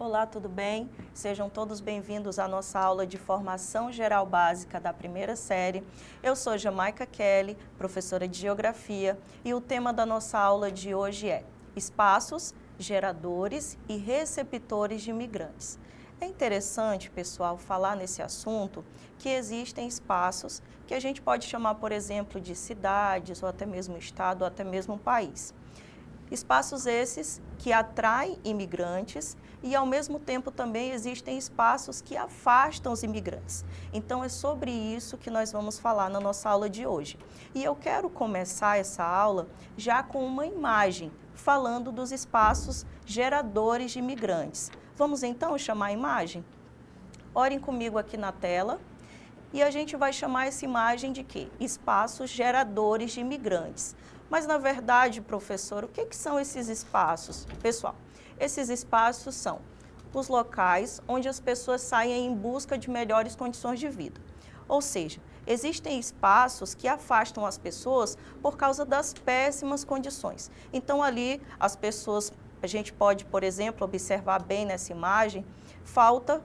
Olá, tudo bem? Sejam todos bem-vindos à nossa aula de formação geral básica da primeira série. Eu sou Jamaica Kelly, professora de Geografia, e o tema da nossa aula de hoje é Espaços, Geradores e Receptores de Imigrantes. É interessante, pessoal, falar nesse assunto que existem espaços que a gente pode chamar, por exemplo, de cidades, ou até mesmo estado, ou até mesmo país. Espaços esses que atraem imigrantes e, ao mesmo tempo, também existem espaços que afastam os imigrantes. Então, é sobre isso que nós vamos falar na nossa aula de hoje. E eu quero começar essa aula já com uma imagem, falando dos espaços geradores de imigrantes. Vamos, então, chamar a imagem? Olhem comigo aqui na tela. E a gente vai chamar essa imagem de quê? Espaços geradores de imigrantes. Mas, na verdade, professor, o que são esses espaços? Pessoal, esses espaços são os locais onde as pessoas saem em busca de melhores condições de vida. Ou seja, existem espaços que afastam as pessoas por causa das péssimas condições. Então, ali, as pessoas, a gente pode, por exemplo, observar bem nessa imagem, falta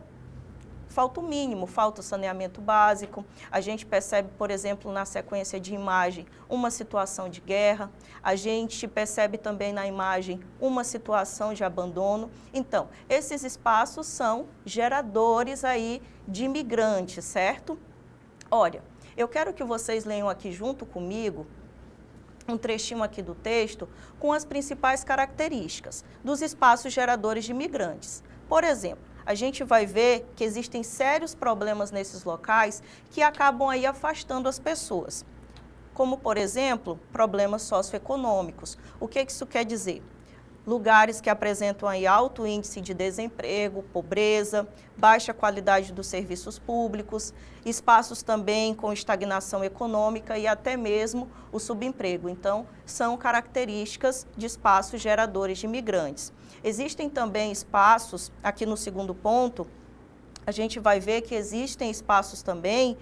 o mínimo, falta o saneamento básico. A gente percebe, por exemplo, na sequência de imagem, uma situação de guerra. A gente percebe também na imagem uma situação de abandono. Então, esses espaços são geradores aí de imigrantes, certo? Olha, eu quero que vocês leiam aqui junto comigo um trechinho aqui do texto com as principais características dos espaços geradores de imigrantes. Por exemplo, a gente vai ver que existem sérios problemas nesses locais que acabam aí afastando as pessoas. Como, por exemplo, problemas socioeconômicos. O que isso quer dizer? Lugares que apresentam aí alto índice de desemprego, pobreza, baixa qualidade dos serviços públicos, espaços também com estagnação econômica e até mesmo o subemprego. Então, são características de espaços geradores de imigrantes. Existem também espaços, aqui no segundo ponto, a gente vai ver que existem espaços também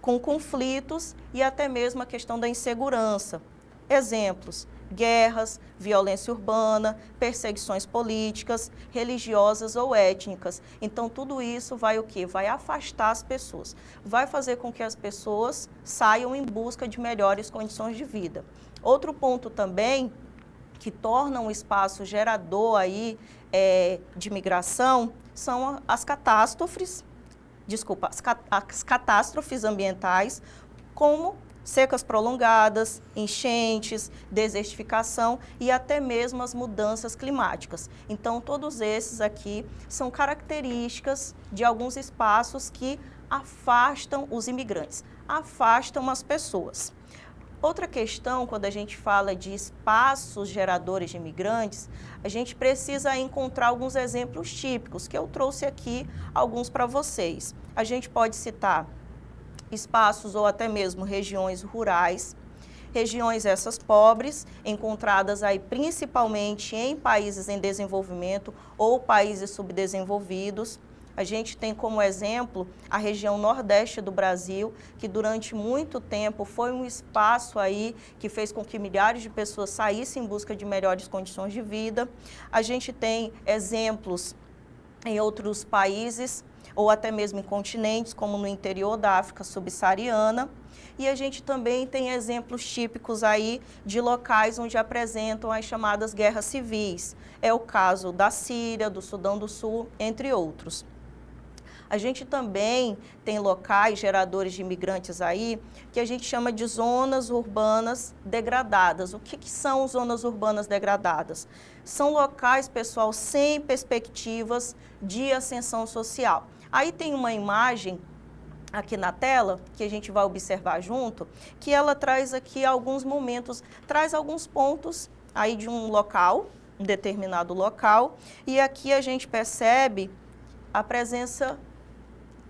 com conflitos e até mesmo a questão da insegurança. Exemplos: guerras, violência urbana, perseguições políticas, religiosas ou étnicas. Então, tudo isso vai o quê? Vai afastar as pessoas, vai fazer com que as pessoas saiam em busca de melhores condições de vida. Outro ponto também que torna um espaço gerador aí, de migração são as catástrofes ambientais, como secas prolongadas, enchentes, desertificação e até mesmo as mudanças climáticas. Então, todos esses aqui são características de alguns espaços que afastam os imigrantes, afastam as pessoas. Outra questão, quando a gente fala de espaços geradores de imigrantes, a gente precisa encontrar alguns exemplos típicos, que eu trouxe aqui alguns para vocês. A gente pode citar espaços ou até mesmo regiões rurais, regiões essas pobres, encontradas aí principalmente em países em desenvolvimento ou países subdesenvolvidos. A gente tem como exemplo a região nordeste do Brasil, que durante muito tempo foi um espaço aí que fez com que milhares de pessoas saíssem em busca de melhores condições de vida. A gente tem exemplos em outros países, ou até mesmo em continentes, como no interior da África subsaariana. E a gente também tem exemplos típicos aí de locais onde apresentam as chamadas guerras civis. É o caso da Síria, do Sudão do Sul, entre outros. A gente também tem locais geradores de imigrantes aí que a gente chama de zonas urbanas degradadas. O que são zonas urbanas degradadas? São locais, pessoal, sem perspectivas de ascensão social. Aí tem uma imagem aqui na tela, que a gente vai observar junto, que ela traz aqui alguns momentos, traz alguns pontos aí de um local, um determinado local, e aqui a gente percebe a presença.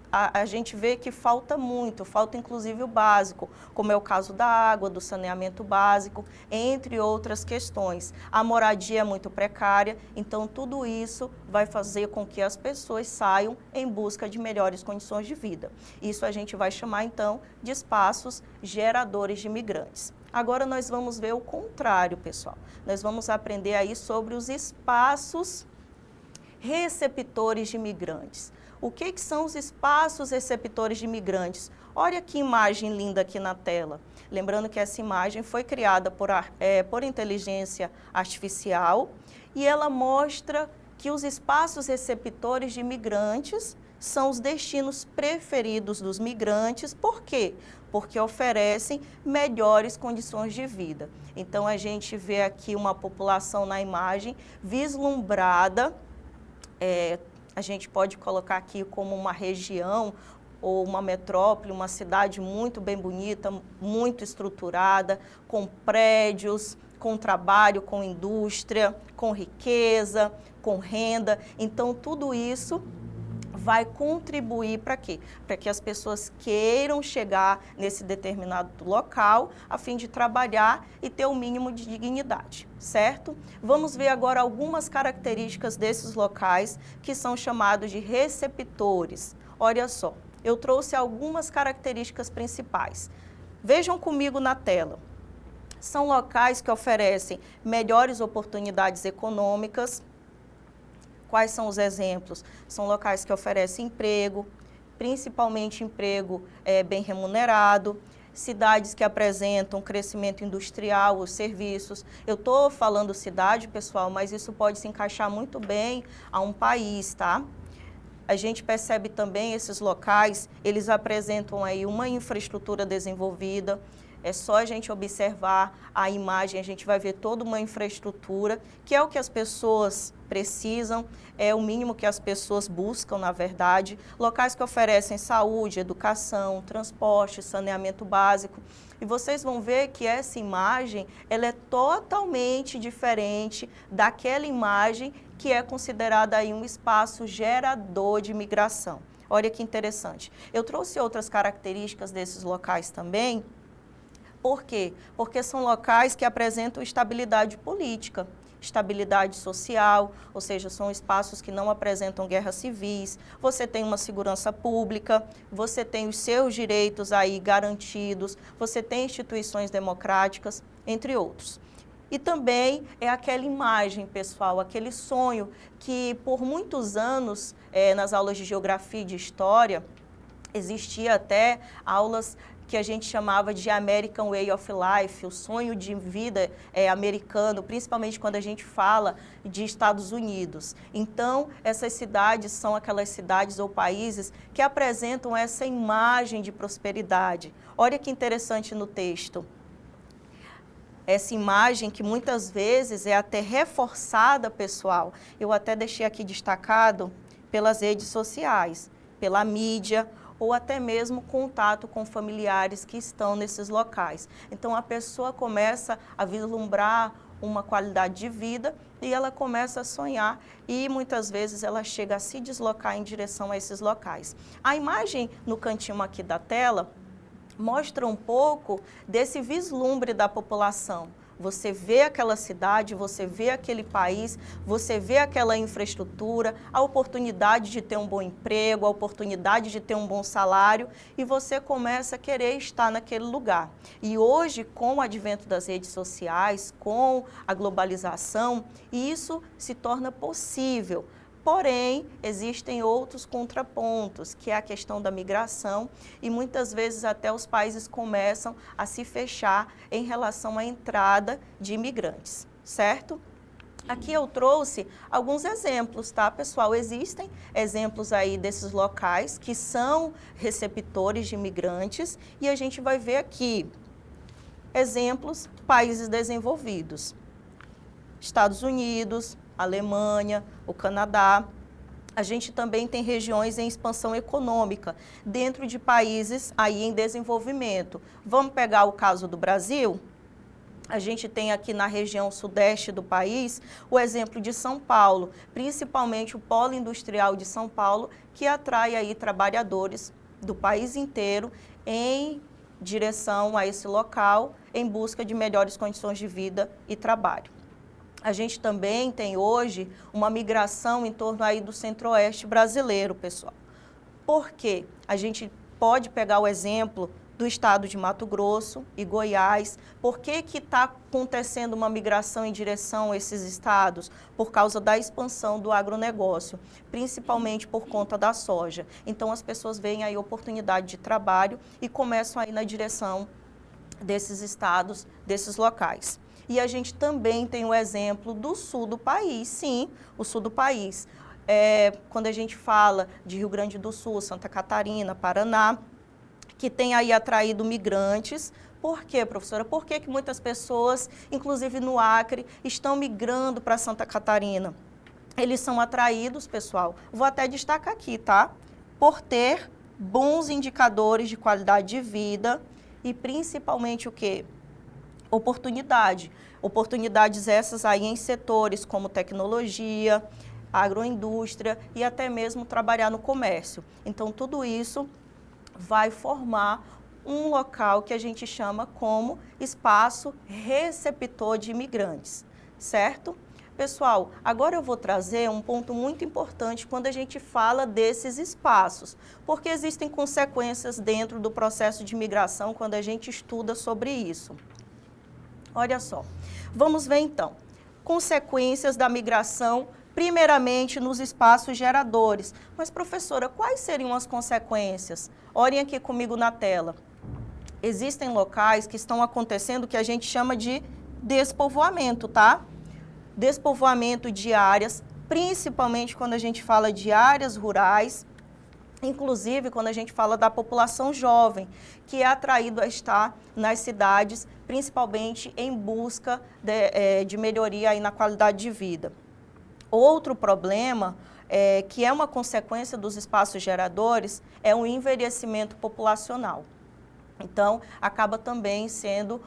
A gente vê que falta muito, falta inclusive o básico, como é o caso da água, do saneamento básico, entre outras questões. A moradia é muito precária, então tudo isso vai fazer com que as pessoas saiam em busca de melhores condições de vida. Isso a gente vai chamar então de espaços geradores de imigrantes. Agora nós vamos ver o contrário, pessoal. Nós vamos aprender aí sobre os espaços receptores de imigrantes. O que são os espaços receptores de imigrantes? Olha que imagem linda aqui na tela. Lembrando que essa imagem foi criada por inteligência artificial e ela mostra que os espaços receptores de imigrantes são os destinos preferidos dos migrantes. Por quê? Porque oferecem melhores condições de vida. Então, a gente vê aqui uma população na imagem vislumbrada, a gente pode colocar aqui como uma região ou uma metrópole, uma cidade muito bem bonita, muito estruturada, com prédios, com trabalho, com indústria, com riqueza, com renda. Então, tudo isso vai contribuir para quê? Para que as pessoas queiram chegar nesse determinado local a fim de trabalhar e ter o mínimo de dignidade, certo? Vamos ver agora algumas características desses locais que são chamados de receptores. Olha só, eu trouxe algumas características principais. Vejam comigo na tela. São locais que oferecem melhores oportunidades econômicas. Quais são os exemplos? São locais que oferecem emprego, principalmente emprego bem remunerado, cidades que apresentam crescimento industrial, os serviços. Eu estou falando cidade, pessoal, mas isso pode se encaixar muito bem a um país, tá? A gente percebe também esses locais, eles apresentam aí uma infraestrutura desenvolvida. É só a gente observar a imagem, a gente vai ver toda uma infraestrutura, que é o que as pessoas precisam, é o mínimo que as pessoas buscam, na verdade. Locais que oferecem saúde, educação, transporte, saneamento básico. E vocês vão ver que essa imagem, ela é totalmente diferente daquela imagem que é considerada aí um espaço gerador de imigração. Olha que interessante. Eu trouxe outras características desses locais também. Por quê? Porque são locais que apresentam estabilidade política, estabilidade social, ou seja, são espaços que não apresentam guerras civis, você tem uma segurança pública, você tem os seus direitos aí garantidos, você tem instituições democráticas, entre outros. E também é aquela imagem, pessoal, aquele sonho que por muitos anos, nas aulas de geografia e de história, existia até aulas que a gente chamava de American Way of Life, o sonho de vida americano, principalmente quando a gente fala de Estados Unidos. Então, essas cidades são aquelas cidades ou países que apresentam essa imagem de prosperidade. Olha que interessante no texto. Essa imagem que muitas vezes é até reforçada, pessoal, eu até deixei aqui destacado pelas redes sociais, pela mídia, ou até mesmo contato com familiares que estão nesses locais. Então, a pessoa começa a vislumbrar uma qualidade de vida e ela começa a sonhar e muitas vezes ela chega a se deslocar em direção a esses locais. A imagem no cantinho aqui da tela mostra um pouco desse vislumbre da população. Você vê aquela cidade, você vê aquele país, você vê aquela infraestrutura, a oportunidade de ter um bom emprego, a oportunidade de ter um bom salário e você começa a querer estar naquele lugar. E hoje, com o advento das redes sociais, com a globalização, isso se torna possível. Porém, existem outros contrapontos, que é a questão da migração e muitas vezes até os países começam a se fechar em relação à entrada de imigrantes, certo? Aqui eu trouxe alguns exemplos, tá, pessoal? Existem exemplos aí desses locais que são receptores de imigrantes e a gente vai ver aqui exemplos, países desenvolvidos, Estados Unidos, Alemanha, o Canadá. A gente também tem regiões em expansão econômica, dentro de países aí em desenvolvimento. Vamos pegar o caso do Brasil? A gente tem aqui na região sudeste do país o exemplo de São Paulo, principalmente o polo industrial de São Paulo, que atrai aí trabalhadores do país inteiro em direção a esse local, em busca de melhores condições de vida e trabalho. A gente também tem hoje uma migração em torno aí do centro-oeste brasileiro, pessoal. Por quê? A gente pode pegar o exemplo do estado de Mato Grosso e Goiás. Por que está acontecendo uma migração em direção a esses estados? Por causa da expansão do agronegócio, principalmente por conta da soja. Então as pessoas veem aí oportunidade de trabalho e começam a ir na direção desses estados, desses locais. E a gente também tem o exemplo do sul do país, sim, o sul do país. Quando a gente fala de Rio Grande do Sul, Santa Catarina, Paraná, que tem aí atraído migrantes. Por quê, professora? Por que muitas pessoas, inclusive no Acre, estão migrando para Santa Catarina? Eles são atraídos, pessoal, vou até destacar aqui, tá? Por ter bons indicadores de qualidade de vida e principalmente o quê? Oportunidade. Oportunidades essas aí em setores como tecnologia, agroindústria e até mesmo trabalhar no comércio. Então, tudo isso vai formar um local que a gente chama como espaço receptor de imigrantes, certo? Pessoal, agora eu vou trazer um ponto muito importante quando a gente fala desses espaços, porque existem consequências dentro do processo de migração quando a gente estuda sobre isso. Olha só, vamos ver então, consequências da migração primeiramente nos espaços geradores. Mas, professora, quais seriam as consequências? Olhem aqui comigo na tela. Existem locais que estão acontecendo que a gente chama de despovoamento, tá? Despovoamento de áreas, principalmente quando a gente fala de áreas rurais, inclusive quando a gente fala da população jovem, que é atraído a estar nas cidades, principalmente em busca de melhoria aí na qualidade de vida. Outro problema, que é uma consequência dos espaços geradores, é o envelhecimento populacional. Então, acaba também sendo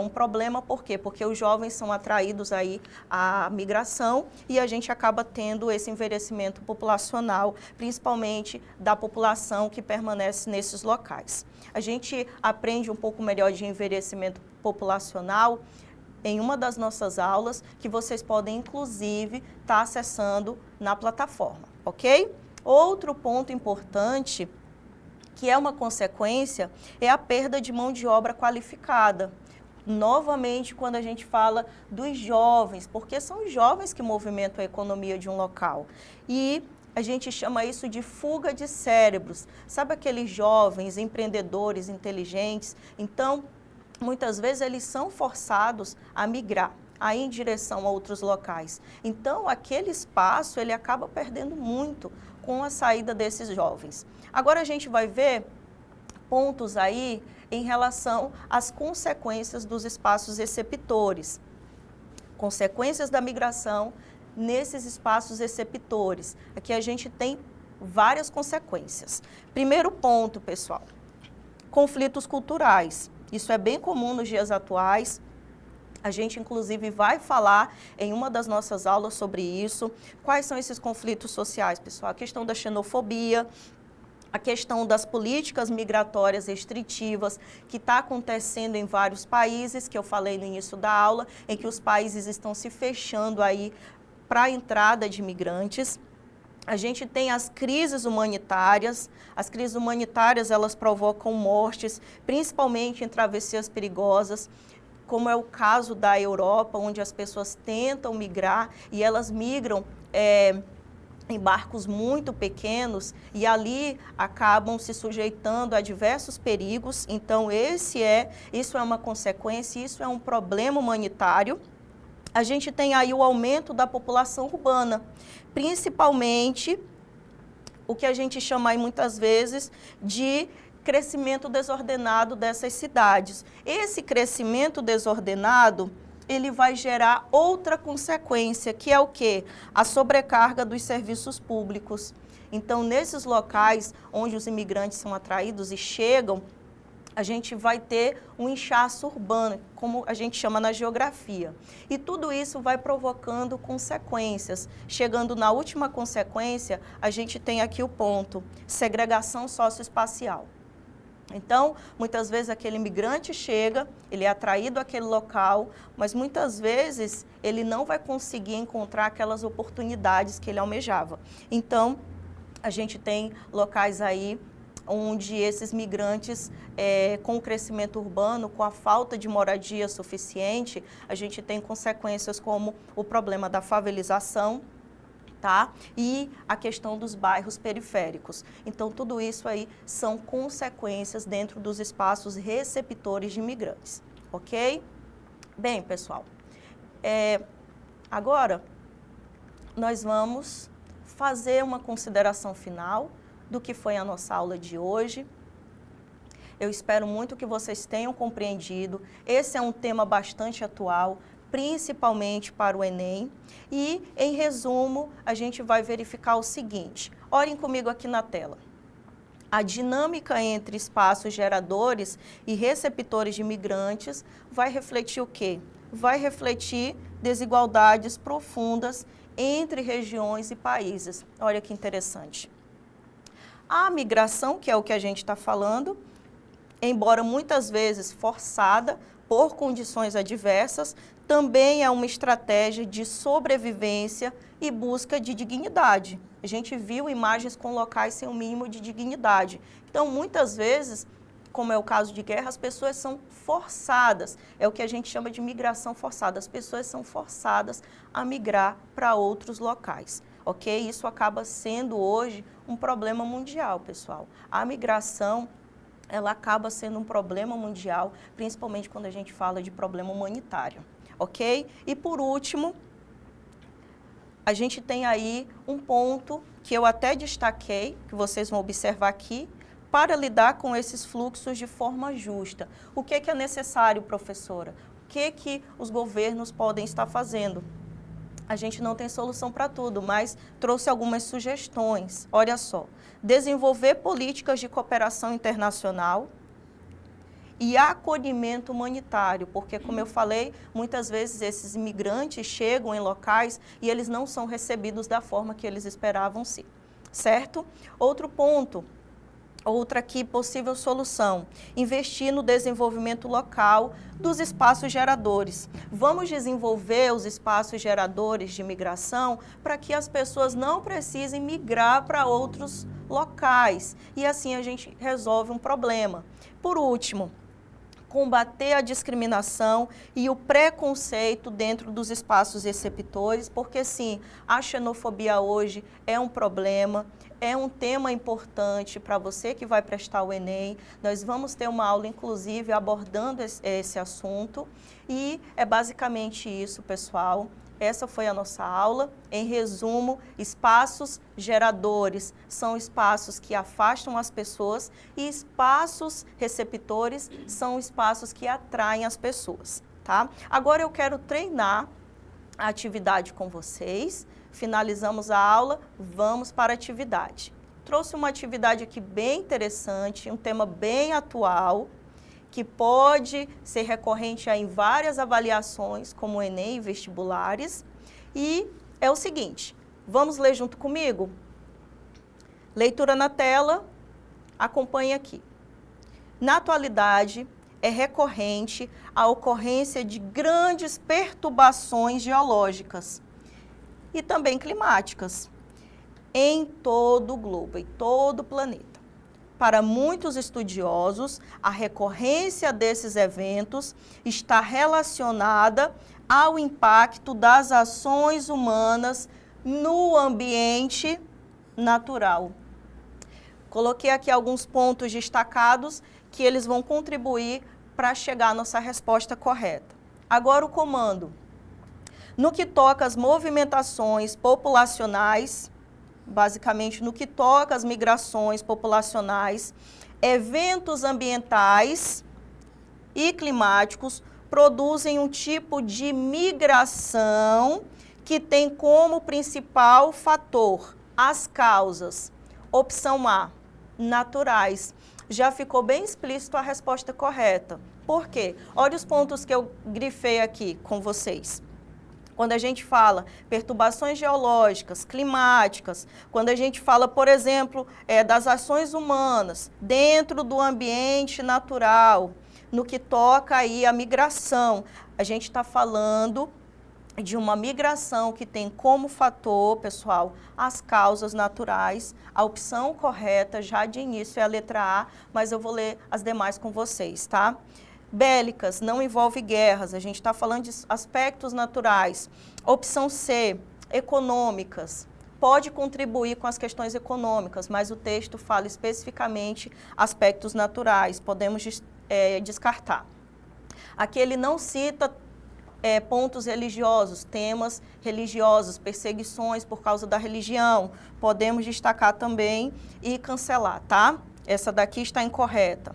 um problema, por quê? Porque os jovens são atraídos aí à migração e a gente acaba tendo esse envelhecimento populacional, principalmente da população que permanece nesses locais. A gente aprende um pouco melhor de envelhecimento populacional em uma das nossas aulas, que vocês podem, inclusive, estar acessando na plataforma, ok? Outro ponto importante, que é uma consequência, é a perda de mão de obra qualificada. Novamente, quando a gente fala dos jovens, porque são os jovens que movimentam a economia de um local. E a gente chama isso de fuga de cérebros. Sabe aqueles jovens empreendedores inteligentes? Então, muitas vezes eles são forçados a migrar, a ir em direção a outros locais. Então, aquele espaço, ele acaba perdendo muito com a saída desses jovens. Agora a gente vai ver pontos aí em relação às consequências dos espaços receptores. Consequências da migração nesses espaços receptores. Aqui a gente tem várias consequências. Primeiro ponto, pessoal, conflitos culturais. Isso é bem comum nos dias atuais. A gente, inclusive, vai falar em uma das nossas aulas sobre isso. Quais são esses conflitos sociais, pessoal? A questão da xenofobia, a questão das políticas migratórias restritivas, que está acontecendo em vários países, que eu falei no início da aula, em que os países estão se fechando aí para a entrada de imigrantes. A gente tem as crises humanitárias. As crises humanitárias, elas provocam mortes, principalmente em travessias perigosas, como é o caso da Europa, onde as pessoas tentam migrar e elas migram em barcos muito pequenos e ali acabam se sujeitando a diversos perigos. Então, isso é uma consequência, isso é um problema humanitário. A gente tem aí o aumento da população urbana, principalmente o que a gente chama aí muitas vezes de crescimento desordenado dessas cidades. Esse crescimento desordenado, ele vai gerar outra consequência, que é o quê? A sobrecarga dos serviços públicos. Então, nesses locais onde os imigrantes são atraídos e chegam, a gente vai ter um inchaço urbano, como a gente chama na geografia. E tudo isso vai provocando consequências. Chegando na última consequência, a gente tem aqui o ponto, segregação socioespacial. Então, muitas vezes aquele imigrante chega, ele é atraído àquele local, mas muitas vezes ele não vai conseguir encontrar aquelas oportunidades que ele almejava. Então, a gente tem locais aí onde esses migrantes, com o crescimento urbano, com a falta de moradia suficiente, a gente tem consequências como o problema da favelização, tá? E a questão dos bairros periféricos. Então, tudo isso aí são consequências dentro dos espaços receptores de imigrantes, ok? Bem, pessoal, agora nós vamos fazer uma consideração final do que foi a nossa aula de hoje. Eu espero muito que vocês tenham compreendido. Esse é um tema bastante atual, principalmente para o Enem. E, em resumo, a gente vai verificar o seguinte. Olhem comigo aqui na tela. A dinâmica entre espaços geradores e receptores de imigrantes vai refletir o quê? Vai refletir desigualdades profundas entre regiões e países. Olha que interessante. A migração, que é o que a gente está falando, embora muitas vezes forçada por condições adversas, também é uma estratégia de sobrevivência e busca de dignidade. A gente viu imagens com locais sem o mínimo de dignidade. Então, muitas vezes, como é o caso de guerra, as pessoas são forçadas. É o que a gente chama de migração forçada. As pessoas são forçadas a migrar para outros locais. Ok? Isso acaba sendo hoje um problema mundial, pessoal. A migração, ela acaba sendo um problema mundial, principalmente quando a gente fala de problema humanitário. Ok? E por último, a gente tem aí um ponto que eu até destaquei, que vocês vão observar aqui, para lidar com esses fluxos de forma justa. O que é necessário, professora? O que os governos podem estar fazendo? A gente não tem solução para tudo, mas trouxe algumas sugestões. Olha só, desenvolver políticas de cooperação internacional e acolhimento humanitário, porque, como eu falei, muitas vezes esses imigrantes chegam em locais e eles não são recebidos da forma que eles esperavam ser, certo? Outro ponto, outra aqui possível solução, investir no desenvolvimento local dos espaços geradores. Vamos desenvolver os espaços geradores de imigração para que as pessoas não precisem migrar para outros locais e assim a gente resolve um problema. Por último, combater a discriminação e o preconceito dentro dos espaços receptores, porque sim, a xenofobia hoje é um problema, é um tema importante para você que vai prestar o Enem. Nós vamos ter uma aula, inclusive, abordando esse assunto e é basicamente isso, pessoal. Essa foi a nossa aula. Em resumo, espaços geradores são espaços que afastam as pessoas e espaços receptores são espaços que atraem as pessoas, tá? Agora eu quero treinar a atividade com vocês. Finalizamos a aula, vamos para a atividade. Trouxe uma atividade aqui bem interessante, um tema bem atual, que pode ser recorrente em várias avaliações, como o Enem e vestibulares. E é o seguinte, vamos ler junto comigo? Leitura na tela, acompanhe aqui. Na atualidade, é recorrente a ocorrência de grandes perturbações geológicas e também climáticas em todo o globo, em todo o planeta. Para muitos estudiosos, a recorrência desses eventos está relacionada ao impacto das ações humanas no ambiente natural. Coloquei aqui alguns pontos destacados que eles vão contribuir para chegar à nossa resposta correta. Agora o comando. No que toca às movimentações populacionais, basicamente no que toca às migrações populacionais, eventos ambientais e climáticos produzem um tipo de migração que tem como principal fator as causas. Opção A, naturais. Já ficou bem explícito a resposta correta. Por quê? Olha os pontos que eu grifei aqui com vocês. Quando a gente fala perturbações geológicas, climáticas, quando a gente fala, por exemplo, das ações humanas dentro do ambiente natural, no que toca aí a migração, a gente está falando de uma migração que tem como fator, pessoal, as causas naturais. A opção correta já de início é a letra A, mas eu vou ler as demais com vocês, tá? Bélicas, não envolve guerras, a gente está falando de aspectos naturais. Opção C, econômicas, pode contribuir com as questões econômicas, mas o texto fala especificamente aspectos naturais, podemos descartar. Aqui ele não cita pontos religiosos, temas religiosos, perseguições por causa da religião, podemos destacar também e cancelar, tá? Essa daqui está incorreta.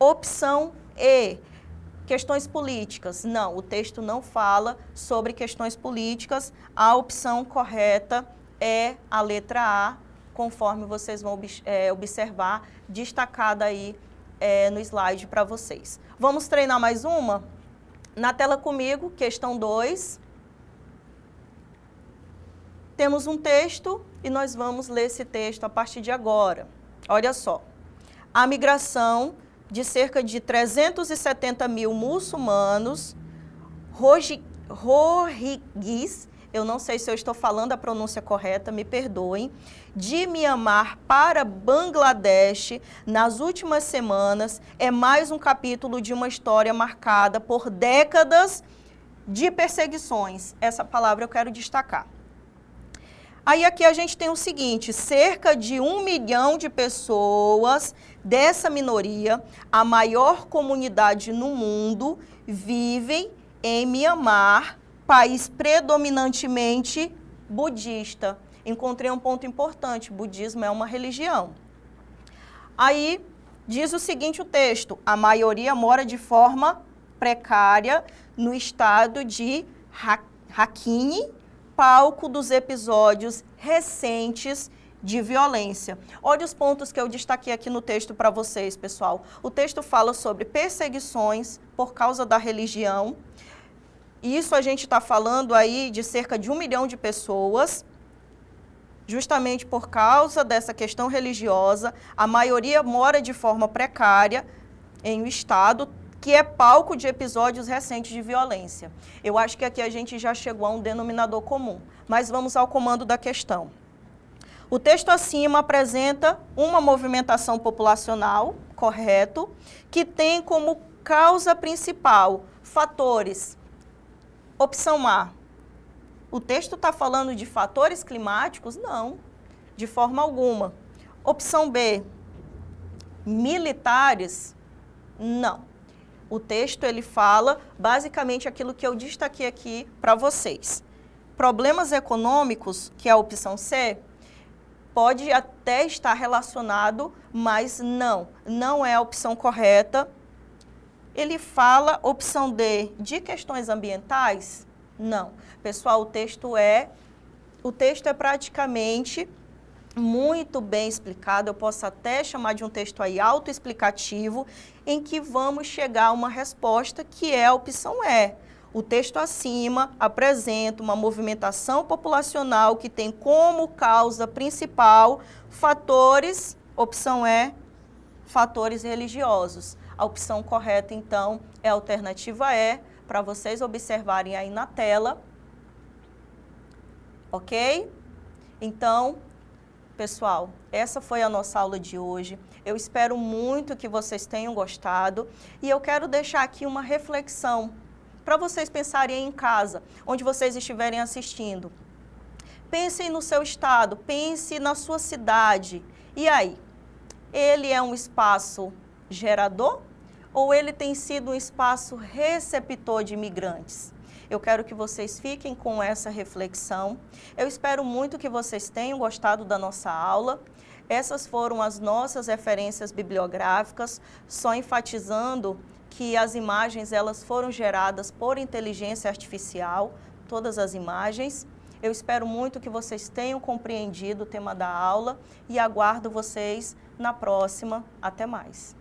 Opção E, questões políticas. Não, o texto não fala sobre questões políticas. A opção correta é a letra A, conforme vocês vão observar, destacada aí no slide para vocês. Vamos treinar mais uma? Na tela comigo, questão 2. Temos um texto e nós vamos ler esse texto a partir de agora. Olha só. A migração de cerca de 370 mil muçulmanos rohingis, eu não sei se eu estou falando a pronúncia correta, me perdoem, de Mianmar para Bangladesh nas últimas semanas é mais um capítulo de uma história marcada por décadas de perseguições. Essa palavra eu quero destacar. Aí aqui a gente tem o seguinte, cerca de 1 milhão de pessoas dessa minoria, a maior comunidade no mundo, vivem em Mianmar, país predominantemente budista. Encontrei um ponto importante, budismo é uma religião. Aí diz o seguinte o texto, a maioria mora de forma precária no estado de Rakhine, palco dos episódios recentes de violência. Olha os pontos que eu destaquei aqui no texto para vocês, pessoal. O texto fala sobre perseguições por causa da religião. Isso a gente está falando aí de cerca de 1 milhão de pessoas, justamente por causa dessa questão religiosa. A maioria mora de forma precária em um estado que é palco de episódios recentes de violência. Eu acho que aqui a gente já chegou a um denominador comum, mas vamos ao comando da questão. O texto acima apresenta uma movimentação populacional, correto, que tem como causa principal fatores. Opção A, o texto está falando de fatores climáticos? Não, de forma alguma. Opção B, militares? Não. O texto ele fala basicamente aquilo que eu destaquei aqui para vocês. Problemas econômicos, que é a opção C, pode até estar relacionado, mas não é a opção correta. Ele fala, opção D, de questões ambientais? Não. Pessoal, o texto é praticamente muito bem explicado, eu posso até chamar de um texto aí autoexplicativo, em que vamos chegar a uma resposta que é a opção E. O texto acima apresenta uma movimentação populacional que tem como causa principal fatores, opção E, fatores religiosos. A opção correta, então, é a alternativa E, para vocês observarem aí na tela. Ok? Então, pessoal, essa foi a nossa aula de hoje. Eu espero muito que vocês tenham gostado e eu quero deixar aqui uma reflexão para vocês pensarem em casa, onde vocês estiverem assistindo. Pensem no seu estado, pense na sua cidade. E aí? Ele é um espaço gerador ou ele tem sido um espaço receptor de imigrantes? Eu quero que vocês fiquem com essa reflexão. Eu espero muito que vocês tenham gostado da nossa aula. Essas foram as nossas referências bibliográficas, só enfatizando que as imagens elas foram geradas por inteligência artificial, todas as imagens. Eu espero muito que vocês tenham compreendido o tema da aula e aguardo vocês na próxima. Até mais.